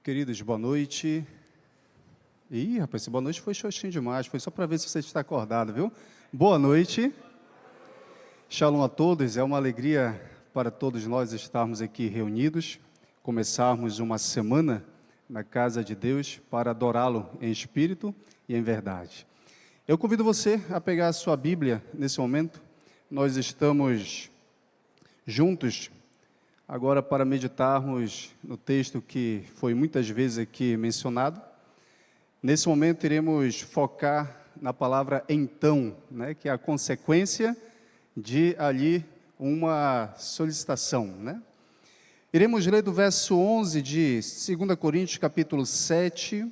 Queridos, boa noite. Ih, rapaz, esse boa noite foi xoxinho demais, foi só para ver se você está acordado, viu? Boa noite. Shalom a todos, é uma alegria para todos nós estarmos aqui reunidos, começarmos uma semana na casa de Deus para adorá-lo em espírito e em verdade. Eu convido você a pegar a sua Bíblia nesse momento. Nós estamos juntos agora para meditarmos no texto que foi muitas vezes aqui mencionado. Nesse momento iremos focar na palavra então, né, que é a consequência de ali uma solicitação, né? Iremos ler do verso 11 de 2 Coríntios, capítulo 7,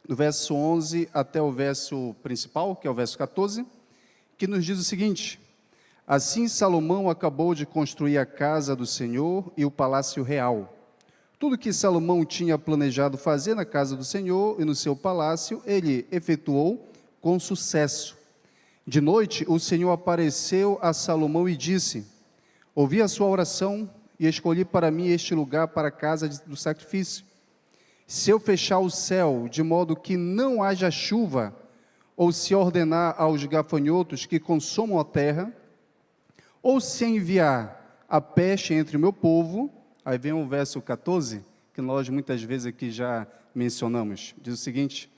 do verso 11 até o verso principal, que é o verso 14, que nos diz o seguinte: assim Salomão acabou de construir a casa do Senhor e o palácio real. Tudo que Salomão tinha planejado fazer na casa do Senhor e no seu palácio, ele efetuou com sucesso. De noite, o Senhor apareceu a Salomão e disse: ouvi a sua oração e escolhi para mim este lugar para a casa do sacrifício. Se eu fechar o céu de modo que não haja chuva, ou se ordenar aos gafanhotos que consumam a terra, ou se enviar a peste entre o meu povo, aí vem o verso 14, que nós muitas vezes aqui já mencionamos, diz o seguinte: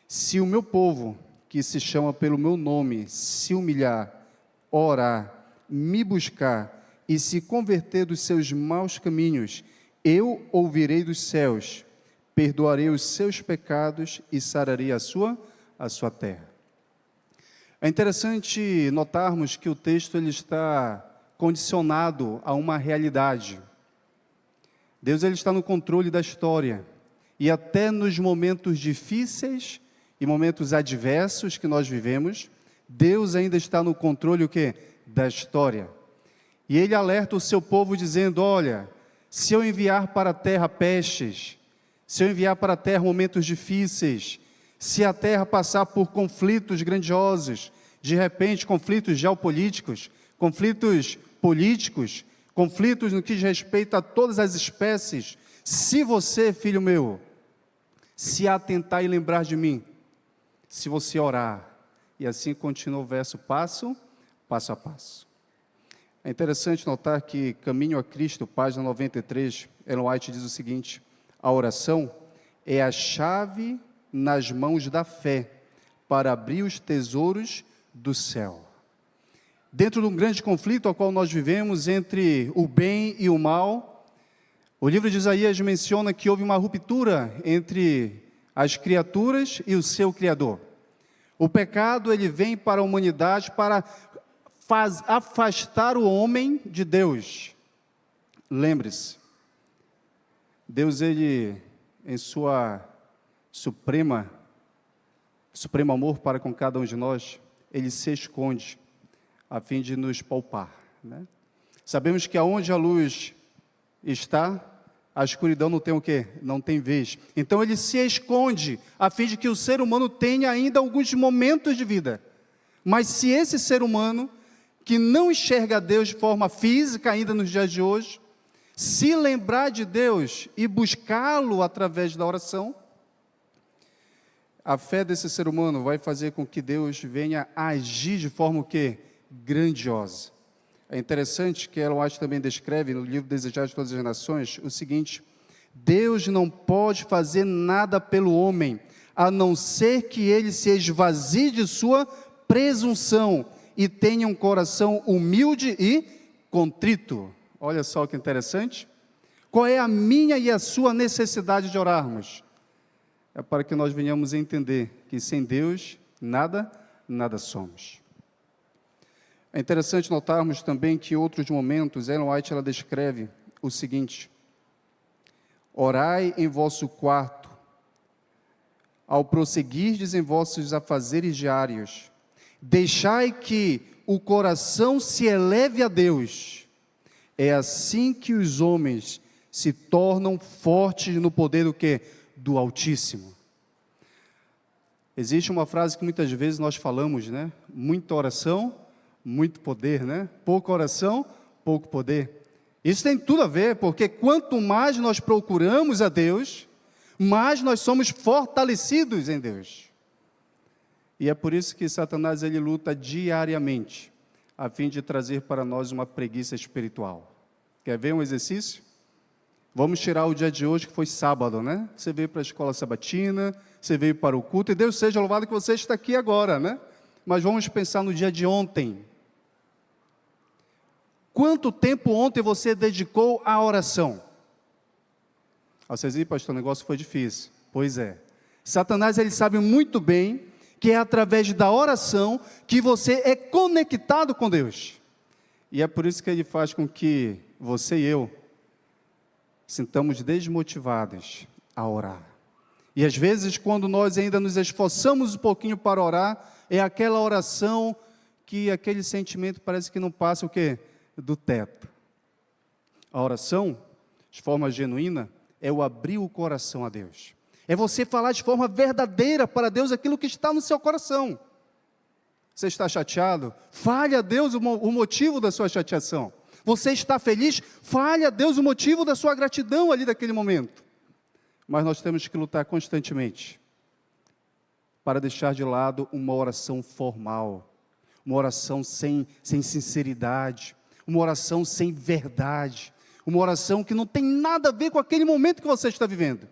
se o meu povo, que se chama pelo meu nome, se humilhar, orar, me buscar e se converter dos seus maus caminhos, eu ouvirei dos céus, perdoarei os seus pecados e sararei a sua terra. É interessante notarmos que o texto ele está condicionado a uma realidade. Deus ele está no controle da história, e até nos momentos difíceis e momentos adversos que nós vivemos, Deus ainda está no controle o quê? Da história. E Ele alerta o seu povo dizendo: olha, se eu enviar para a terra pestes, se eu enviar para a terra momentos difíceis, se a terra passar por conflitos grandiosos, de repente conflitos geopolíticos, conflitos políticos, conflitos no que diz respeito a todas as espécies, se você, filho meu, se atentar e lembrar de mim, se você orar, e assim continua o verso passo a passo. É interessante notar que Caminho a Cristo, página 93, Ellen White diz o seguinte: a oração é a chave nas mãos da fé para abrir os tesouros do céu. Dentro de um grande conflito ao qual nós vivemos entre o bem e o mal, o livro de Isaías menciona que houve uma ruptura entre as criaturas e o seu Criador. O pecado ele vem para a humanidade para afastar o homem de Deus. Lembre-se, Deus ele em sua supremo amor para com cada um de nós, ele se esconde a fim de nos poupar, né? Sabemos que aonde a luz está, a escuridão não tem o quê? Não tem vez. Então ele se esconde a fim de que o ser humano tenha ainda alguns momentos de vida. Mas se esse ser humano que não enxerga Deus de forma física ainda nos dias de hoje, se lembrar de Deus e buscá-lo através da oração, a fé desse ser humano vai fazer com que Deus venha agir de forma o quê? Grandiosa. É interessante que Ellen White também descreve no livro Desejar de Todas as Nações o seguinte: Deus não pode fazer nada pelo homem, a não ser que ele se esvazie de sua presunção e tenha um coração humilde e contrito. Olha só que interessante. Qual é a minha e a sua necessidade de orarmos? É para que nós venhamos a entender que sem Deus nada somos. É interessante notarmos também que em outros momentos, Ellen White ela descreve o seguinte: orai em vosso quarto, ao prosseguirdes em vossos afazeres diários, deixai que o coração se eleve a Deus, é assim que os homens se tornam fortes no poder do quê? Do Altíssimo. Existe uma frase que muitas vezes nós falamos, né? Muita oração, muito poder, né? Pouca oração, pouco poder. Isso tem tudo a ver, porque quanto mais nós procuramos a Deus, mais nós somos fortalecidos em Deus. E é por isso que Satanás ele luta diariamente, a fim de trazer para nós uma preguiça espiritual. Quer ver um exercício? Vamos tirar o dia de hoje, que foi sábado, né? Você veio para a escola sabatina, você veio para o culto, e Deus seja louvado que você está aqui agora, né? Mas vamos pensar no dia de ontem. Quanto tempo ontem você dedicou à oração? Vocês dizem, pastor, o negócio foi difícil. Pois é. Satanás, ele sabe muito bem que é através da oração que você é conectado com Deus. E é por isso que ele faz com que você e eu sintamos desmotivados a orar. E às vezes, quando nós ainda nos esforçamos um pouquinho para orar, é aquela oração que aquele sentimento parece que não passa o quê? Do teto. A oração, de forma genuína, é o abrir o coração a Deus. É você falar de forma verdadeira para Deus aquilo que está no seu coração. Você está chateado? Fale a Deus o motivo da sua chateação. Você está feliz? Fale a Deus o motivo da sua gratidão ali daquele momento. Mas nós temos que lutar constantemente para deixar de lado uma oração formal, uma oração sem sinceridade, uma oração sem verdade, uma oração que não tem nada a ver com aquele momento que você está vivendo.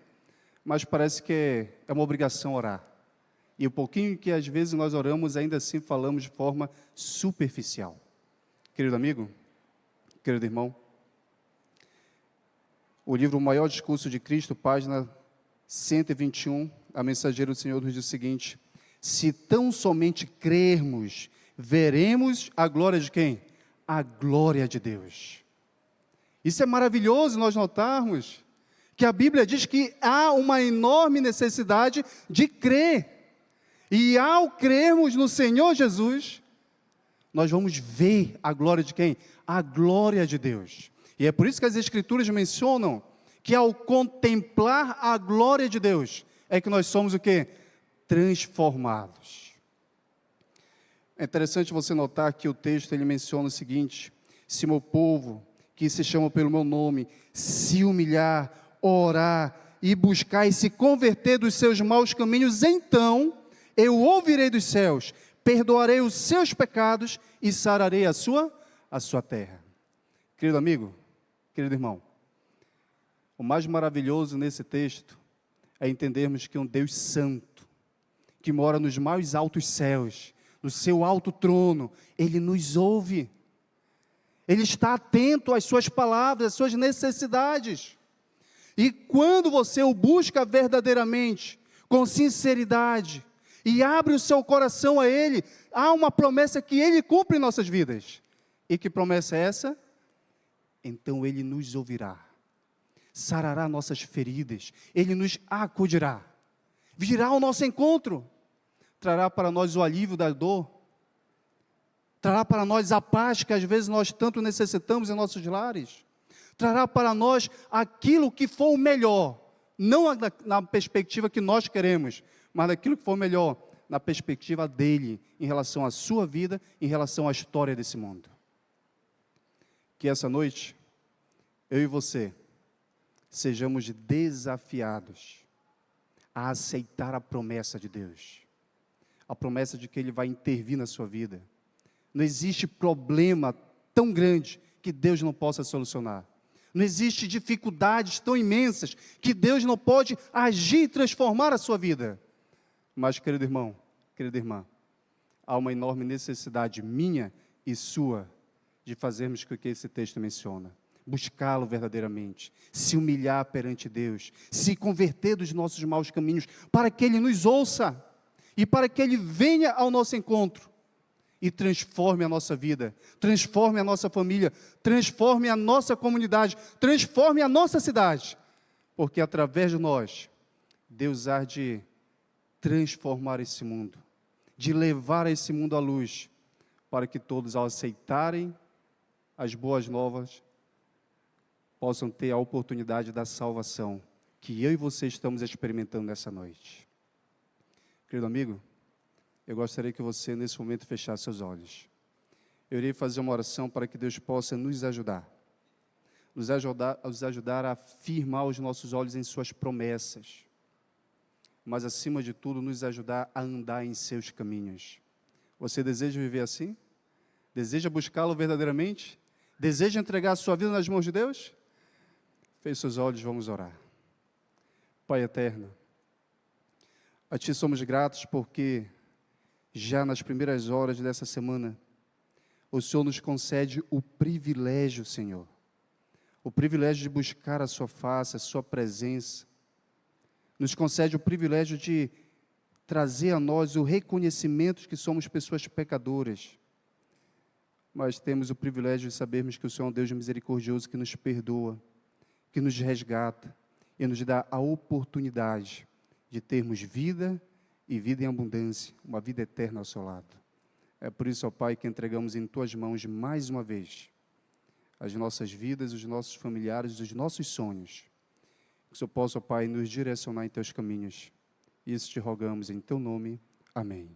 Mas parece que é uma obrigação orar. E o pouquinho que às vezes nós oramos, ainda assim falamos de forma superficial. Querido amigo, querido irmão, o livro O Maior Discurso de Cristo, página 121, a mensageira do Senhor nos diz o seguinte: se tão somente crermos, veremos a glória de quem? A glória de Deus. Isso é maravilhoso nós notarmos que a Bíblia diz que há uma enorme necessidade de crer. E ao crermos no Senhor Jesus, nós vamos ver a glória de quem? A glória de Deus. E é por isso que as Escrituras mencionam que ao contemplar a glória de Deus, é que nós somos o quê? Transformados. É interessante você notar que o texto ele menciona o seguinte: se meu povo, que se chama pelo meu nome, se humilhar, orar e buscar e se converter dos seus maus caminhos, então eu ouvirei dos céus, perdoarei os seus pecados e sararei a sua terra. Querido amigo, querido irmão, o mais maravilhoso nesse texto é entendermos que um Deus santo, que mora nos mais altos céus, no seu alto trono, Ele nos ouve. Ele está atento às suas palavras, às suas necessidades. E quando você o busca verdadeiramente, com sinceridade, e abre o seu coração a Ele, há uma promessa que Ele cumpre em nossas vidas. E que promessa é essa? Então Ele nos ouvirá, sarará nossas feridas, Ele nos acudirá, virá ao nosso encontro, trará para nós o alívio da dor, trará para nós a paz que às vezes nós tanto necessitamos em nossos lares, trará para nós aquilo que for o melhor, não na perspectiva que nós queremos, mas daquilo que for melhor, na perspectiva dEle, em relação à sua vida, em relação à história desse mundo. Que essa noite, eu e você, sejamos desafiados a aceitar a promessa de Deus, a promessa de que Ele vai intervir na sua vida. Não existe problema tão grande que Deus não possa solucionar. Não existe dificuldades tão imensas que Deus não pode agir e transformar a sua vida. Mas, querido irmão, querida irmã, há uma enorme necessidade minha e sua de fazermos o que esse texto menciona. Buscá-lo verdadeiramente, se humilhar perante Deus, se converter dos nossos maus caminhos, para que Ele nos ouça e para que Ele venha ao nosso encontro e transforme a nossa vida, transforme a nossa família, transforme a nossa comunidade, transforme a nossa cidade, porque através de nós, Deus há de transformar esse mundo, de levar esse mundo à luz, para que todos, ao aceitarem as boas novas, possam ter a oportunidade da salvação, que eu e você estamos experimentando nessa noite. Querido amigo, eu gostaria que você, nesse momento, fechasse seus olhos. Eu irei fazer uma oração para que Deus possa nos ajudar a firmar os nossos olhos em suas promessas, mas acima de tudo nos ajudar a andar em seus caminhos. Você deseja viver assim? Deseja buscá-lo verdadeiramente? Deseja entregar a sua vida nas mãos de Deus? Feche seus olhos, vamos orar. Pai eterno, a Ti somos gratos porque já nas primeiras horas dessa semana, o Senhor nos concede o privilégio, Senhor, o privilégio de buscar a Sua face, a Sua presença, nos concede o privilégio de trazer a nós o reconhecimento de que somos pessoas pecadoras, mas temos o privilégio de sabermos que o Senhor é um Deus misericordioso que nos perdoa, que nos resgata e nos dá a oportunidade de termos vida e vida em abundância, uma vida eterna ao seu lado. É por isso, ó Pai, que entregamos em Tuas mãos mais uma vez as nossas vidas, os nossos familiares, os nossos sonhos. Que o Senhor possa, ó Pai, nos direcionar em Teus caminhos. Isso te rogamos em Teu nome. Amém.